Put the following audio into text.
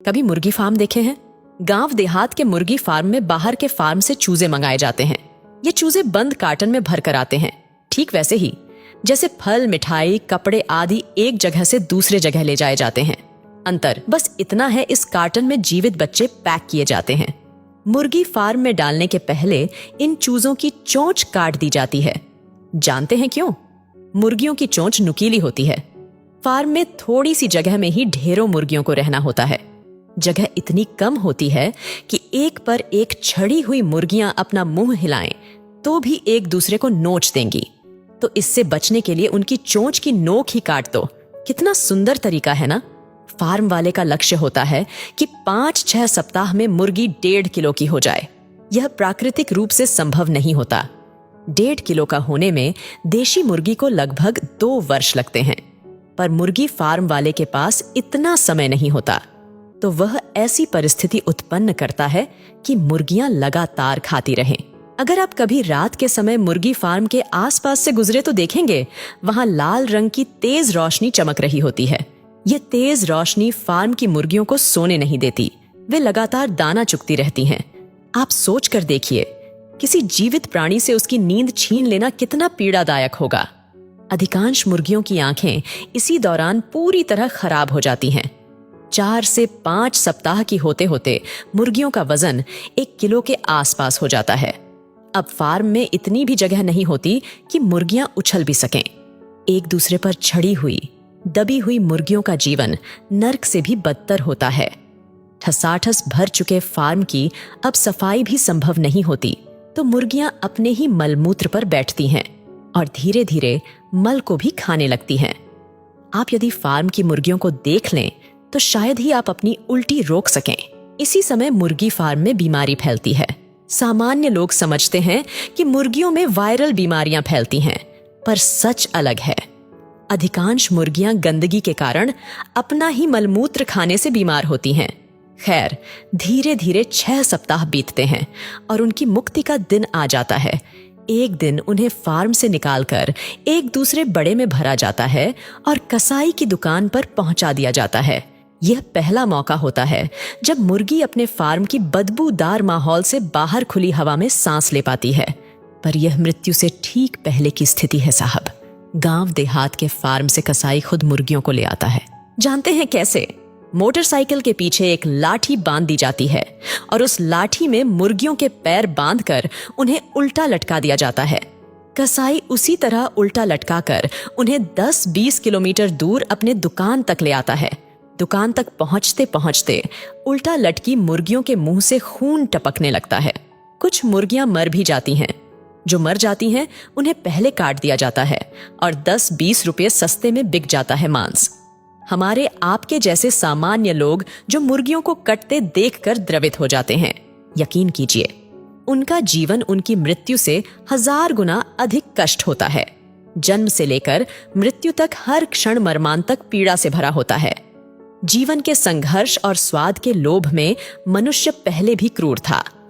कभी मुर्गी फार्म देखे हैं? गांव देहात के मुर्गी फार्म में बाहर के फार्म से चूजे मंगाए जाते हैं। ये चूजे बंद कार्टन में भर कर आते हैं, ठीक वैसे ही जैसे फल, मिठाई, कपड़े आदि एक जगह से दूसरे जगह ले जाए जाते हैं। अंतर बस इतना है, इस कार्टन में जीवित बच्चे पैक किए जाते हैं। मुर्गी फार्म में डालने के पहले इन चूजों की चोंच काट दी जाती है। जानते हैं क्यों? मुर्गियों की चोंच नुकीली होती है। फार्म में थोड़ी सी जगह में ही ढेरों मुर्गियों को रहना होता है। जगह इतनी कम होती है कि एक पर एक छड़ी हुई मुर्गियां अपना मुंह हिलाएं तो भी एक दूसरे को नोच देंगी। तो इससे बचने के लिए उनकी चोंच की नोक ही काट दो। कितना सुंदर तरीका है ना? फार्म वाले का लक्ष्य होता है कि 5-6 सप्ताह में मुर्गी 1.5 किलो की हो जाए। यह प्राकृतिक रूप से संभव नहीं होता। 1.5 किलो का होने में देशी मुर्गी को लगभग 2 वर्ष लगते हैं। पर मुर्गी फार्म वाले के पास इतना समय नहीं होता, तो वह ऐसी परिस्थिति उत्पन्न करता है कि मुर्गियां लगातार खाती रहें। अगर आप कभी रात के समय मुर्गी फार्म के आसपास से गुजरे तो देखेंगे वहां लाल रंग की तेज रोशनी चमक रही होती है। यह तेज रोशनी फार्म की मुर्गियों को सोने नहीं देती। वे लगातार दाना चुगती रहती हैं। आप सोच कर देखिए, किसी जीवित प्राणी से उसकी नींद छीन लेना कितना पीड़ादायक होगा। अधिकांश मुर्गियों की आंखें इसी दौरान पूरी तरह खराब हो जाती हैं। 4 से 5 सप्ताह की होते होते मुर्गियों का वजन 1 किलो के आसपास हो जाता है। अब फार्म में इतनी भी जगह नहीं होती कि मुर्गियां उछल भी सकें। एक दूसरे पर छड़ी हुई, दबी हुई मुर्गियों का जीवन नर्क से भी बदतर होता है। ठसाठस भर चुके फार्म की अब सफाई भी संभव नहीं होती, तो मुर्गियां अपने ही मलमूत्र पर बैठती हैं और धीरे धीरे मल को भी खाने लगती हैं। आप यदि फार्म की मुर्गियों को देख लें तो शायद ही आप अपनी उल्टी रोक सकें। इसी समय मुर्गी फार्म में बीमारी फैलती है। सामान्य लोग समझते हैं कि मुर्गियों में वायरल बीमारियां फैलती हैं, पर सच अलग है। अधिकांश मुर्गियां गंदगी के कारण अपना ही मलमूत्र खाने से बीमार होती हैं। खैर, धीरे धीरे 6 सप्ताह बीतते हैं और उनकी मुक्ति का दिन आ जाता है। एक दिन उन्हें फार्म से निकालकर एक दूसरे बड़े में भरा जाता है और कसाई की दुकान पर पहुंचा दिया जाता है। यह पहला मौका होता है जब मुर्गी अपने फार्म की बदबूदार माहौल से बाहर खुली हवा में सांस ले पाती है। पर यह मृत्यु से ठीक पहले की स्थिति है साहब। गांव देहात के फार्म से कसाई खुद मुर्गियों को ले आता है। जानते हैं कैसे? मोटरसाइकिल के पीछे एक लाठी बांध दी जाती है और उस लाठी में मुर्गियों के पैर बांधकर उन्हें उल्टा लटका दिया जाता है। कसाई उसी तरह उल्टा लटकाकर उन्हें 10-20 किलोमीटर दूर अपने दुकान तक ले आता है। दुकान तक पहुंचते पहुंचते उल्टा लटकी मुर्गियों के मुंह से खून टपकने लगता है। कुछ मुर्गियां मर भी जाती हैं। जो मर जाती हैं उन्हें पहले काट दिया जाता है और 10-20 रुपये सस्ते में बिक जाता है मांस। हमारे आपके जैसे सामान्य लोग जो मुर्गियों को कटते देखकर द्रवित हो जाते हैं, यकीन कीजिए उनका जीवन उनकी मृत्यु से 1000 गुना अधिक कष्ट होता है। जन्म से लेकर मृत्यु तक हर क्षण मर्मांतक पीड़ा से भरा होता है। जीवन के संघर्ष और स्वाद के लोभ में मनुष्य पहले भी क्रूर था,